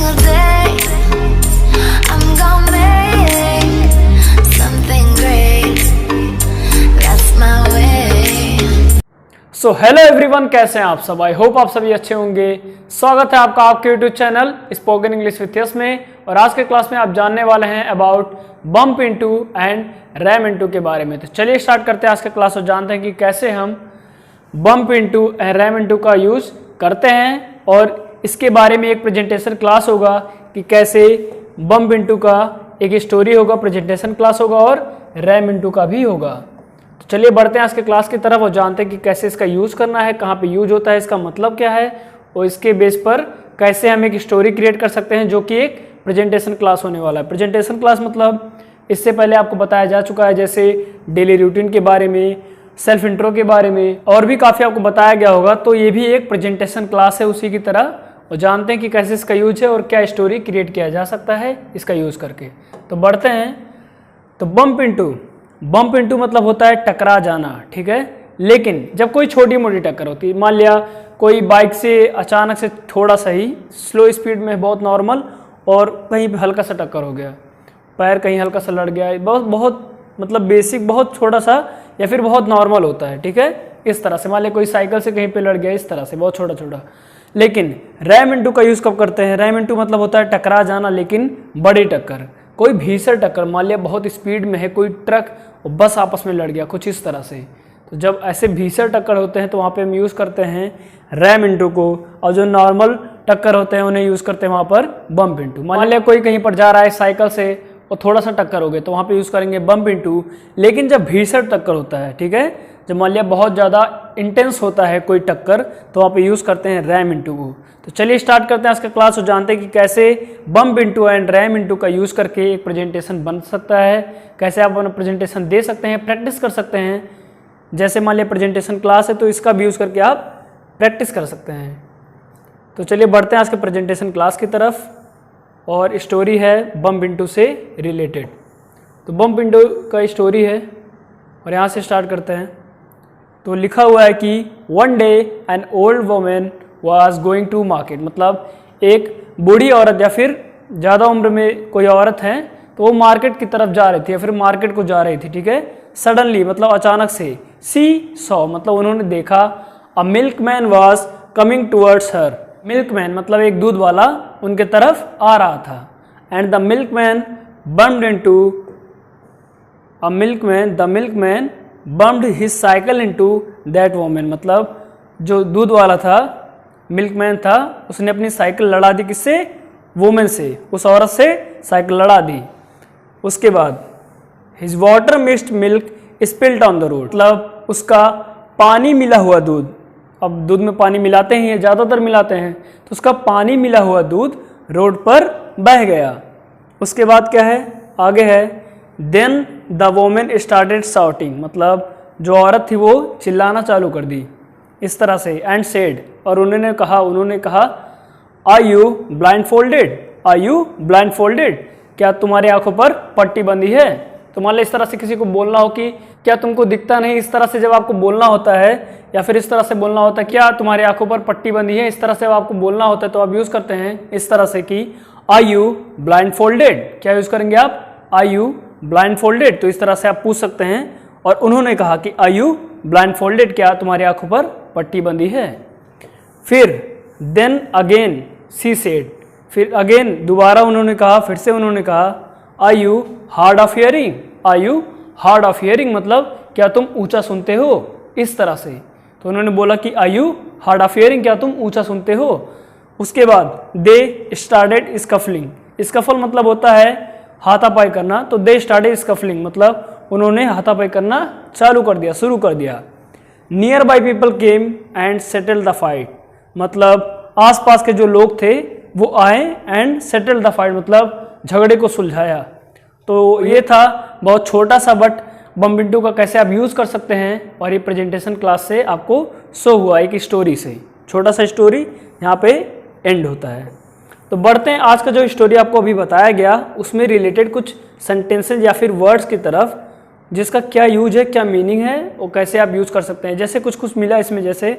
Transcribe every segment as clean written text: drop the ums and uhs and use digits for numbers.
single day. I'm gonna make something great. That's my way. So hello everyone, कैसे हैं आप सब? I hope आप सभी अच्छे होंगे। स्वागत है आपका आपके YouTube channel spoken English with yes में। और आज के क्लास में आप जानने वाले हैं about bump into and RAM into के बारे में। तो चलिए स्टार्ट करते हैं आज के क्लास और जानते हैं कि कैसे हम bump into and RAM into का यूज़ करते हैं। और इसके बारे में एक प्रेजेंटेशन क्लास होगा कि कैसे बम्प इनटू का एक स्टोरी होगा, प्रेजेंटेशन क्लास होगा और रैम इनटू का भी होगा। तो चलिए बढ़ते हैं आज के क्लास की तरफ और जानते हैं कि कैसे इसका यूज़ करना है, कहाँ पे यूज होता है, इसका मतलब क्या है और इसके बेस पर कैसे हम एक स्टोरी क्रिएट कर सकते हैं, जो कि एक प्रेजेंटेशन क्लास होने वाला है। प्रेजेंटेशन क्लास मतलब इससे पहले आपको बताया जा चुका है, जैसे डेली रूटीन के बारे में, सेल्फ इंट्रो के बारे में और भी काफ़ी आपको बताया गया होगा। तो ये भी एक प्रेजेंटेशन क्लास है उसी की तरह। और जानते हैं कि कैसे इसका यूज है और क्या स्टोरी क्रिएट किया जा सकता है इसका यूज़ करके। तो बढ़ते हैं। तो बम्प इनटू मतलब होता है टकरा जाना, ठीक है। लेकिन जब कोई छोटी मोटी टक्कर होती है, मान लिया कोई बाइक से अचानक से थोड़ा सा ही स्लो स्पीड में बहुत नॉर्मल और कहीं हल्का सा टक्कर हो गया, पैर कहीं हल्का सा लड़ गया, बहुत मतलब बेसिक, बहुत छोटा सा या फिर बहुत नॉर्मल होता है, ठीक है। इस तरह से मान लिया कोई साइकिल से कहीं पे लड़ गया, इस तरह से बहुत छोटा छोटा। लेकिन रैम इनटू का यूज़ कब करते हैं? रैम इनटू मतलब होता है टकरा जाना, लेकिन बड़ी टक्कर, कोई भीषण टक्कर, मान लिया बहुत स्पीड में है कोई ट्रक और बस आपस में लड़ गया, कुछ इस तरह से। तो जब ऐसे भीषण टक्कर होते हैं तो वहाँ पे हम यूज़ करते हैं रैम इनटू को, और जो नॉर्मल टक्कर होते हैं उन्हें यूज़ करते हैं वहाँ पर बम्प इनटू। मान लिया कोई कहीं पर जा रहा है साइकिल से और थोड़ा सा टक्कर हो गया तो वहाँ पे यूज़ करेंगे बम्प इनटू। लेकिन जब भीषण टक्कर होता है, ठीक है, जब मान लिया बहुत ज़्यादा इंटेंस होता है कोई टक्कर, तो वहाँ पे यूज़ करते हैं रैम इनटू को। तो चलिए स्टार्ट करते हैं आज का क्लास और जानते हैं कि कैसे bump into and RAM into का यूज़ करके एक प्रेजेंटेशन बन सकता है, कैसे आप अपना प्रेजेंटेशन दे सकते हैं, प्रैक्टिस कर सकते हैं। जैसे मान लिया प्रेजेंटेशन क्लास है तो इसका भी यूज़ करके आप प्रैक्टिस कर सकते हैं। तो चलिए बढ़ते हैं आज के प्रेजेंटेशन क्लास की तरफ। और स्टोरी है बम्प इनटू से रिलेटेड। तो बम्प इनटू का स्टोरी है और यहाँ से स्टार्ट करते हैं। तो लिखा हुआ है कि one day an old woman was going to market, मतलब एक बूढ़ी औरत या फिर ज़्यादा उम्र में कोई औरत है तो वो मार्केट की तरफ जा रही थी या फिर मार्केट को जा रही थी, ठीक है। सडनली मतलब अचानक से, सी सॉ मतलब उन्होंने देखा, a milkman was coming towards her, milkman मतलब एक दूध वाला उनके तरफ आ रहा था। And the milkman bumped into the milkman bumped his cycle into that woman, मतलब जो दूध वाला था, मिल्कमैन था, उसने अपनी साइकिल लड़ा दी, किससे? वुमन से, उस औरत से साइकिल लड़ा दी। उसके बाद his water mixed milk spilled on the road, मतलब उसका पानी मिला हुआ दूध, अब दूध में पानी मिलाते ही हैं, ज़्यादातर मिलाते हैं, तो उसका पानी मिला हुआ दूध रोड पर बह गया। उसके बाद क्या है, आगे है, then the women started shouting, मतलब जो औरत थी वो चिल्लाना चालू कर दी इस तरह से। एंड सेड, और उन्होंने कहा आर यू ब्लाइंड फोल्डेड, क्या तुम्हारी आंखों पर पट्टी बंधी है? तो मान लो इस तरह से किसी को बोलना हो कि क्या तुमको दिखता नहीं, इस तरह से जब आपको बोलना होता है, या फिर इस तरह से बोलना होता है क्या तुम्हारी आंखों पर पट्टी बंधी है, इस तरह से आपको बोलना होता है तो आप यूज़ करते हैं इस तरह से कि आर यू ब्लाइंड फोल्डेड, क्या यूज़ करेंगे आप? Are you blindfolded. तो इस तरह से आप पूछ सकते हैं। और उन्होंने कहा कि आर यू ब्लाइंड फोल्डेड, क्या तुम्हारी आंखों पर पट्टी बंधी है? फिर देन अगेन सी सेड, फिर अगेन दोबारा उन्होंने कहा, फिर से उन्होंने कहा are you hard of hearing, are you hard of hearing, मतलब क्या तुम ऊंचा सुनते हो, इस तरह से। तो उन्होंने बोला कि are you hard of hearing, क्या तुम ऊंचा सुनते हो? उसके बाद दे स्टार्टेड स्कफलिंग, स्कफल मतलब होता है हाथापाई करना, तो दे स्टार्टेड स्कफलिंग मतलब उन्होंने हाथापाई करना चालू कर दिया, शुरू कर दिया। Near by people came and settle the fight, मतलब आसपास के जो लोग थे वो आए, एंड सेटल द फाइट मतलब झगड़े को सुलझाया। तो ये था बहुत छोटा सा बट बम्प इनटू का कैसे आप यूज़ कर सकते हैं, और ये प्रेजेंटेशन क्लास से आपको शो हुआ एक स्टोरी से, छोटा सा स्टोरी यहाँ पे एंड होता है। तो बढ़ते हैं आज का जो स्टोरी आपको अभी बताया गया उसमें रिलेटेड कुछ सेंटेंसेज या फिर वर्ड्स की तरफ, जिसका क्या यूज है, क्या मीनिंग है और कैसे आप यूज़ कर सकते हैं। जैसे कुछ मिला इसमें, जैसे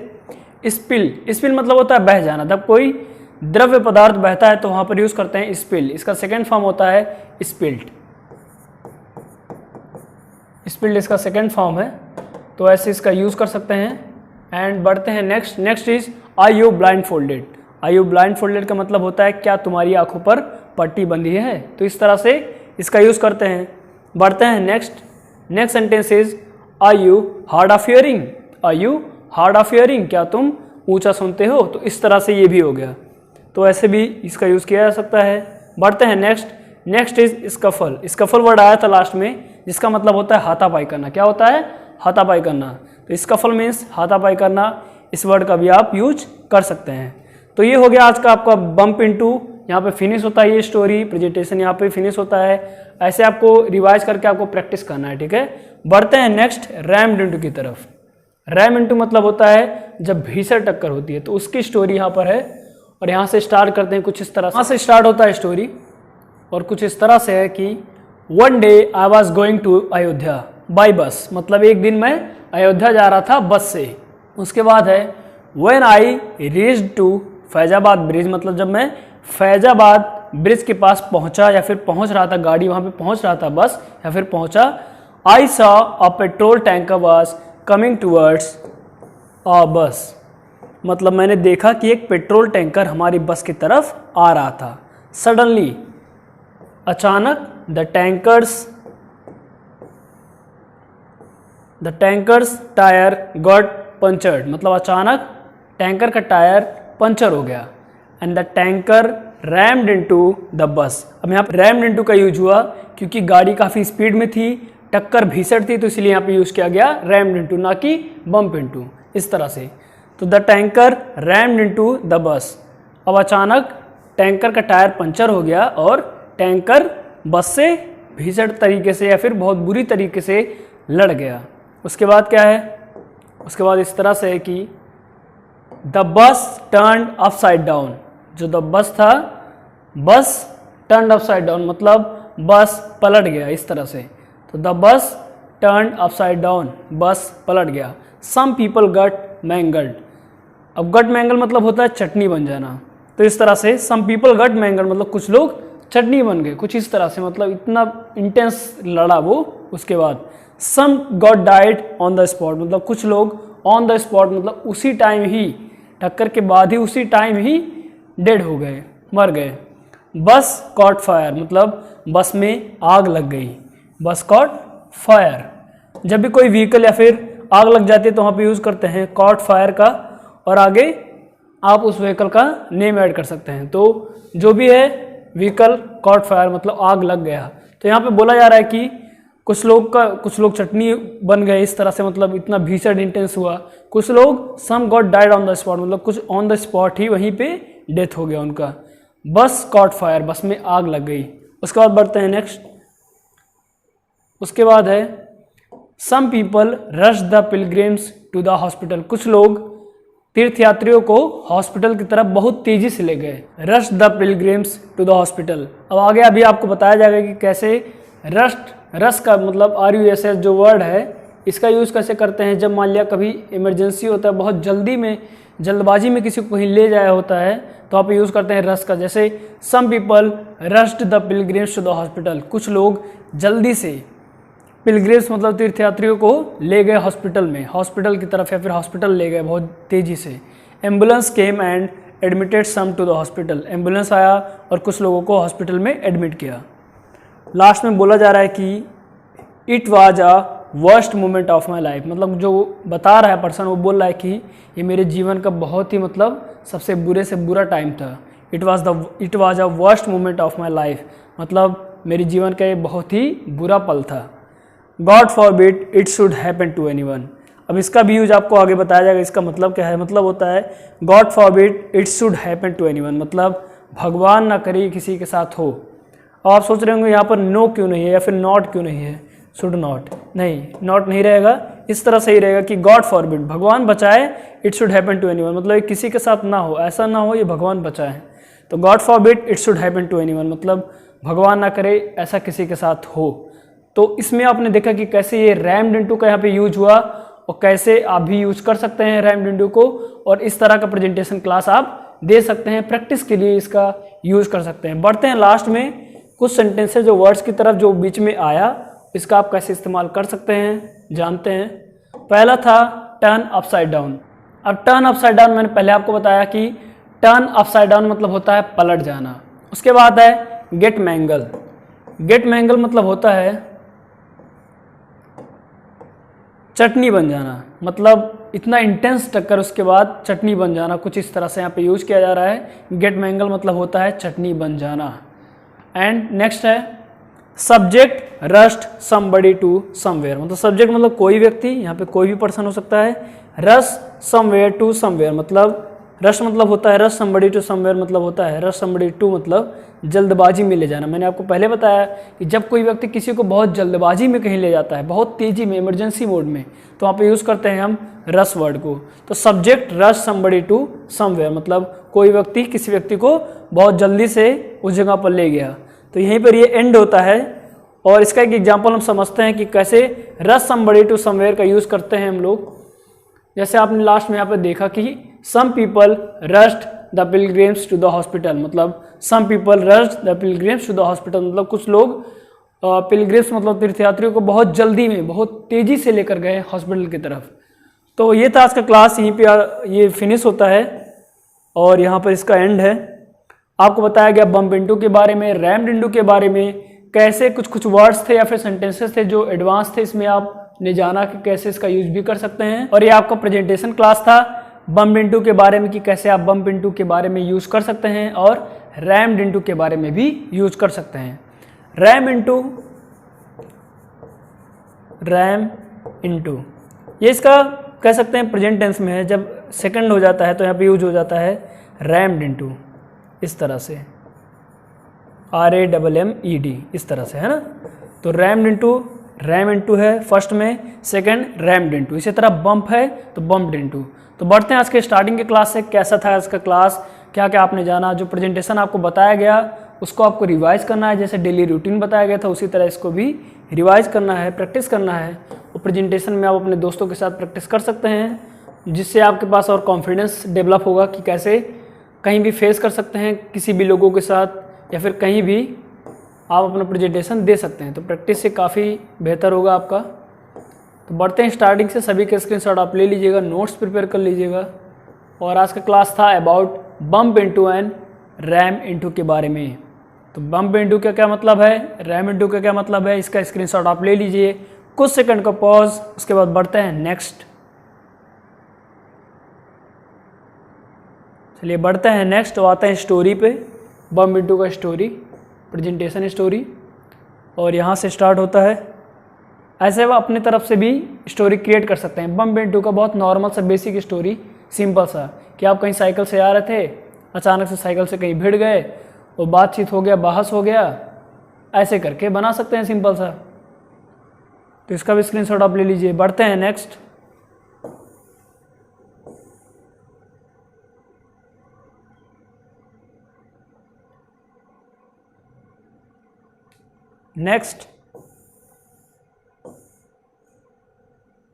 स्पिल मतलब होता है बह जाना, जब कोई द्रव्य पदार्थ बहता है तो वहाँ पर यूज़ करते हैं स्पिल। इसका सेकेंड फॉर्म होता है स्पिल्ट। स्पिल्ट इसका सेकेंड फॉर्म है, तो ऐसे इसका यूज़ कर सकते हैं। एंड बढ़ते हैं next is are you blindfolded. Are you blindfolded का मतलब होता है क्या तुम्हारी आंखों पर पट्टी बंधी है, तो इस तरह से इसका यूज़ करते हैं। बढ़ते हैं next sentence is are you hard of hearing. Are you hard of hearing, क्या तुम ऊंचा सुनते हो, तो इस तरह से ये भी हो गया, तो ऐसे भी इसका यूज़ किया जा सकता है। बढ़ते हैं next is scuffle. Scuffle word आया था लास्ट में, जिसका मतलब होता है हाथापाई करना। क्या होता है? हाथापाई करना। तो स्कफल मीन्स हाथापाई करना, इस वर्ड का भी आप यूज कर सकते हैं। तो ये हो गया आज का आपका बम्प इनटू। यहाँ पे फिनिश होता है ये स्टोरी, प्रेजेंटेशन यहाँ पे फिनिश होता है। ऐसे आपको रिवाइज करके आपको प्रैक्टिस करना है, ठीक है। बढ़ते हैं नेक्स्ट रैम्ड इनटू की तरफ। रैम इनटू मतलब होता है जब भीषण टक्कर होती है, तो उसकी स्टोरी यहाँ पर है। और यहाँ से स्टार्ट करते हैं कुछ इस तरह से। यहाँ से स्टार्ट होता है स्टोरी और कुछ इस तरह से है कि one day I was going to Ayodhya by bus. मतलब एक दिन मैं अयोध्या जा रहा था बस से। उसके बाद है when I reached to Faizabad bridge. मतलब जब मैं फैजाबाद ब्रिज के पास पहुंचा या फिर पहुंच रहा था, गाड़ी वहां पे पहुंच रहा था, बस या फिर पहुंचा। I saw a petrol tanker was coming towards a बस। मतलब मैंने देखा कि एक पेट्रोल टैंकर हमारी बस की तरफ आ रहा था। सडनली, अचानक, the tankers tyre got punctured. मतलब अचानक टैंकर का टायर पंचर हो गया। And the tanker rumped into the bus. अब यहाँ पर रैम्ड इनटू का यूज हुआ क्योंकि गाड़ी काफ़ी स्पीड में थी, टक्कर भीषण थी, तो इसलिए यहाँ पे यूज किया गया रैम्ड इनटू, ना कि बम्प इनटू, इस तरह से। तो the tanker rumped into the bus. अब अचानक टैंकर का टायर पंचर हो गया और टैंकर बस से भीषण तरीके से या फिर बहुत बुरी तरीके से लड़ गया। उसके बाद क्या है? उसके बाद इस तरह से है कि the bus turned upside down. जो द बस था, बस टर्न्ड अपसाइड डाउन मतलब बस पलट गया, इस तरह से। तो the bus turned upside down, बस पलट गया। सम पीपल गट मैंगल्ड। अब गट मैंगल मतलब होता है चटनी बन जाना, तो इस तरह से सम पीपल गट मैंगल्ड मतलब कुछ लोग चटनी बन गए, कुछ इस तरह से। मतलब इतना इंटेंस लड़ा वो। उसके बाद some got died on the spot. मतलब कुछ लोग ऑन द स्पॉट मतलब उसी टाइम ही, टक्कर के बाद ही उसी टाइम ही डेड हो गए, मर गए। बस कॉट फायर मतलब बस में आग लग गई। बस कॉट फायर। जब भी कोई व्हीकल या फिर आग लग जाती है तो वहाँ पे यूज़ करते हैं कॉट फायर का, और आगे आप उस व्हीकल का नेम ऐड कर सकते हैं। तो जो भी है व्हीकल कॉट फायर मतलब आग लग गया। तो यहाँ पे बोला जा रहा है कि कुछ लोग चटनी बन गए, इस तरह से। मतलब इतना भीषण इंटेंस हुआ। कुछ लोग some got died on the spot मतलब कुछ ऑन द स्पॉट ही वहीं पे डेथ हो गया उनका। बस कॉट फायर, बस में आग लग गई। उसके बाद बढ़ते हैं नेक्स्ट। उसके बाद है some people rush the pilgrims to the hospital. कुछ लोग तीर्थयात्रियों को हॉस्पिटल की तरफ बहुत तेजी से ले गए। Rush the pilgrims to the hospital. अब आगे अभी आपको बताया जाएगा कि कैसे रश का मतलब RUSS जो वर्ड है, इसका यूज़ कैसे करते हैं जब मान लिया कभी इमरजेंसी होता है, बहुत जल्दबाजी में किसी को कहीं ले जाया होता है, तो आप यूज़ करते हैं रश का। जैसे some people rushed the pilgrims to the hospital. कुछ लोग जल्दी से, पिलग्रिम्स मतलब तीर्थयात्रियों को ले गए हॉस्पिटल की तरफ, या फिर हॉस्पिटल ले गए बहुत तेज़ी से। Ambulance came and admitted some to the hospital. Ambulance आया और कुछ लोगों को हॉस्पिटल में एडमिट किया। लास्ट में बोला जा रहा है कि it was a worst moment of my life. मतलब जो बता रहा है पर्सन, वो बोल रहा है कि ये मेरे जीवन का बहुत ही मतलब सबसे बुरे से बुरा टाइम था। It was a worst moment of my life मतलब मेरे जीवन का ये बहुत ही बुरा पल था। God forbid it should happen to anyone. अब इसका भी यूज आपको आगे बताया जाएगा। इसका मतलब क्या है? मतलब होता है God forbid it should happen to anyone मतलब भगवान ना करे किसी के साथ हो। अब आप सोच रहे होंगे यहाँ पर नो क्यों नहीं है या फिर नॉट क्यों नहीं है? शुड नॉट नहीं, नॉट नहीं रहेगा, इस तरह से ही रहेगा कि गॉड फॉरबिड, भगवान बचाए, it should happen to anyone मतलब किसी के साथ ना हो, ऐसा ना हो, ये भगवान बचाए। तो God forbid it should happen to anyone मतलब भगवान ना करे ऐसा किसी के साथ हो। तो इसमें आपने देखा कि कैसे ये रैम्ड इनटू का यहाँ पे यूज हुआ और कैसे आप भी यूज कर सकते हैं रैम्ड इनटू को, और इस तरह का प्रेजेंटेशन क्लास आप दे सकते हैं, प्रैक्टिस के लिए इसका यूज़ कर सकते हैं। बढ़ते हैं लास्ट में कुछ सेंटेंसेस जो वर्ड्स की तरफ जो बीच में आया, इसका आप कैसे इस्तेमाल कर सकते हैं जानते हैं। पहला था टर्न अपसाइड डाउन। अब टर्न अपसाइड डाउन मैंने पहले आपको बताया कि टर्न अपसाइड डाउन मतलब होता है पलट जाना। उसके बाद है गेट मैंगल। गेट मैंगल मतलब होता है चटनी बन जाना, मतलब इतना इंटेंस टक्कर उसके बाद चटनी बन जाना, कुछ इस तरह से यहाँ पे यूज किया जा रहा है। गेट मैंगल मतलब होता है चटनी बन जाना। एंड नेक्स्ट है subject rush somebody to somewhere, मतलब सब्जेक्ट मतलब कोई व्यक्ति, यहाँ पे कोई भी पर्सन हो सकता है। रश समवेयर टू समवेयर मतलब रश मतलब होता है रश समबडी टू समवेयर मतलब होता है रश समबडी टू मतलब जल्दबाजी में ले जाना। मैंने आपको पहले बताया कि जब कोई व्यक्ति किसी को बहुत जल्दबाजी में कहीं ले जाता है, बहुत तेजी में, इमरजेंसी मोड में, तो वहाँ पे यूज़ करते हैं हम रश वर्ड को। तो subject rush somebody to somewhere मतलब कोई व्यक्ति किसी व्यक्ति को बहुत जल्दी से उस जगह पर ले गया। तो यहीं पर ये एंड होता है। और इसका एक एग्जाम्पल हम समझते हैं कि कैसे रश समबडी टू समवेयर का यूज़ करते हैं हम लोग। जैसे आपने लास्ट में यहाँ पे देखा कि some people rushed the pilgrims to the hospital, मतलब some people rushed the pilgrims to the hospital मतलब कुछ लोग पिलग्रिम्स मतलब तीर्थयात्रियों को बहुत जल्दी में, बहुत तेज़ी से लेकर गए हॉस्पिटल की तरफ। तो ये था आज का क्लास, यहीं पे ये फिनिश होता है और यहाँ पर इसका एंड है। आपको बताया गया बम्प इनटू के बारे में, रैम्ड इनटू के बारे में, कैसे कुछ वर्ड्स थे या फिर सेंटेंसेस थे जो एडवांस थे, इसमें आपने जाना कि कैसे इसका यूज भी कर सकते हैं। और ये आपका प्रेजेंटेशन क्लास था बम्प इनटू के बारे में कि कैसे आप बम्प इनटू के बारे में यूज कर सकते हैं और रैम्ड इनटू के बारे में भी यूज कर सकते हैं। रैम इनटू ये इसका कह सकते हैं प्रेजेंट टेंस में है, जब सेकंड हो जाता है तो यहाँ पे यूज हो जाता है रैम्ड इनटू, इस तरह से RAMMED, इस तरह से, है ना। तो रैम इनटू है फर्स्ट में, सेकंड रैम्ड इनटू, इसी तरह बम्प है तो बम्प्ड इनटू। तो बढ़ते हैं आज के स्टार्टिंग के क्लास से। कैसा था आज का क्लास, क्या क्या आपने जाना, जो प्रेजेंटेशन आपको बताया गया उसको आपको रिवाइज करना है, जैसे डेली रूटीन बताया गया था उसी तरह इसको भी रिवाइज करना है, प्रैक्टिस करना है। और प्रेजेंटेशन में आप अपने दोस्तों के साथ प्रैक्टिस कर सकते हैं, जिससे आपके पास और कॉन्फिडेंस डेवलप होगा कि कैसे कहीं भी फेस कर सकते हैं किसी भी लोगों के साथ, या फिर कहीं भी आप अपना प्रेजेंटेशन दे सकते हैं। तो प्रैक्टिस से काफ़ी बेहतर होगा आपका। तो बढ़ते हैं स्टार्टिंग से, सभी के स्क्रीनशॉट आप ले लीजिएगा, नोट्स प्रिपेयर कर लीजिएगा। और आज का क्लास था about bump into and RAM into के बारे में। तो बम्प इनटू का क्या मतलब है, रैम इनटू का क्या मतलब है, इसका स्क्रीनशॉट आप ले लीजिए। कुछ सेकंड का पॉज, उसके बाद बढ़ते हैं नेक्स्ट। चलिए बढ़ते हैं नेक्स्ट, तो आते हैं स्टोरी पे। बम्प इनटू का स्टोरी, प्रेजेंटेशन स्टोरी, और यहाँ से स्टार्ट होता है। ऐसे वो अपनी तरफ से भी स्टोरी क्रिएट कर सकते हैं। बम्प इनटू का बहुत नॉर्मल सा बेसिक स्टोरी, सिंपल सा, कि आप कहीं साइकिल से आ रहे थे, अचानक से साइकिल से कहीं भिड़ गए और बातचीत हो गया, बहस हो गया, ऐसे करके बना सकते हैं सिंपल सा। तो इसका भी स्क्रीनशॉट आप ले लीजिए। बढ़ते हैं नेक्स्ट। नेक्स्ट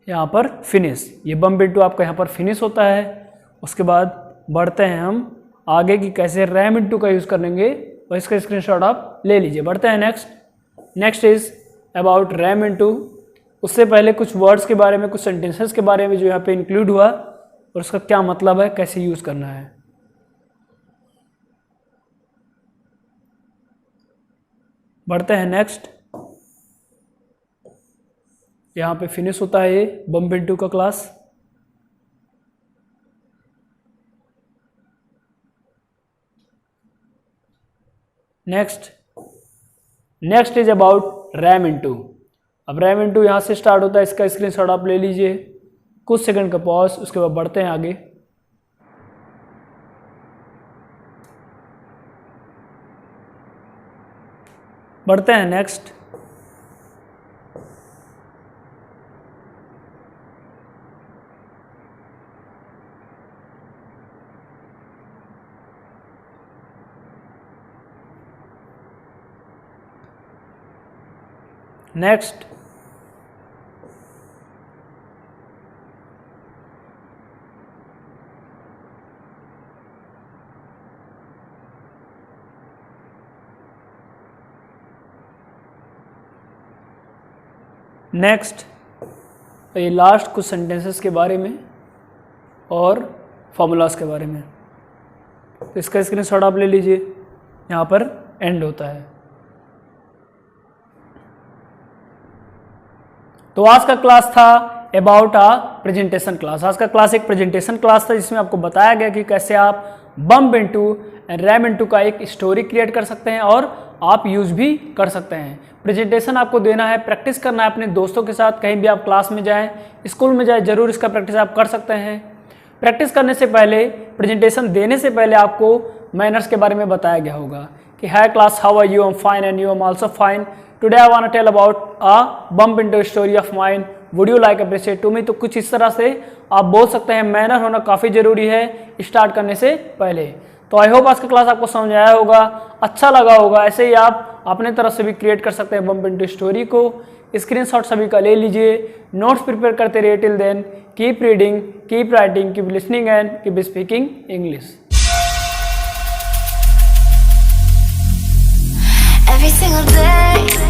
यहाँ पर फिनिश, ये बम्प इनटू आपका यहाँ पर फिनिश होता है। उसके बाद बढ़ते हैं हम आगे की कैसे रैम इनटू का यूज़ करेंगे, और इसका स्क्रीनशॉट आप ले लीजिए। बढ़ते हैं next. Next is about RAM into. उससे पहले कुछ वर्ड्स के बारे में, कुछ सेंटेंसेस के बारे में जो यहाँ पे इंक्लूड हुआ और उसका क्या मतलब है, कैसे यूज़ करना है। बढ़ते हैं नेक्स्ट। यहाँ पे फिनिश होता है ये बम्प इनटू का class. Next is about RAM into. अब रैम इनटू यहाँ से स्टार्ट होता है, इसका स्क्रीनशॉट आप ले लीजिए। कुछ सेकंड का पॉज, उसके बाद बढ़ते हैं आगे। बढ़ते हैं नेक्स्ट। नेक्स्ट नेक्स्ट ये लास्ट कुछ सेंटेंसेस के बारे में और फॉर्मूलाज के बारे में, तो इसका स्क्रीनशॉट आप ले लीजिए, यहाँ पर एंड होता है। तो आज का क्लास था अबाउट आ प्रेजेंटेशन क्लास। आज का क्लास एक प्रेजेंटेशन क्लास था जिसमें आपको बताया गया कि कैसे आप bump into and RAM into का एक स्टोरी क्रिएट कर सकते हैं और आप यूज भी कर सकते हैं। प्रेजेंटेशन आपको देना है, प्रैक्टिस करना है अपने दोस्तों के साथ, कहीं भी आप क्लास में जाएं, स्कूल में जाएं, जरूर इसका प्रैक्टिस आप कर सकते हैं। प्रैक्टिस करने से पहले, प्रेजेंटेशन देने से पहले आपको मैनर्स के बारे में बताया गया होगा कि hi class, how are you, I am fine and you, I am also fine. Today I want to tell about a bump into story of mine, would you like appreciate to me. तो कुछ इस तरह से आप बोल सकते हैं। Manner होना काफ़ी जरूरी है स्टार्ट करने से पहले। तो आई होप आज का क्लास आपको समझ आया होगा, अच्छा लगा होगा। ऐसे ही आप अपने तरफ से भी क्रिएट कर सकते हैं बम्प इनटू स्टोरी को। स्क्रीनशॉट सभी का ले लीजिए, नोट्स प्रिपेयर करते रहिए। Till then keep reading, keep writing, keep listening and keep speaking English. Every single day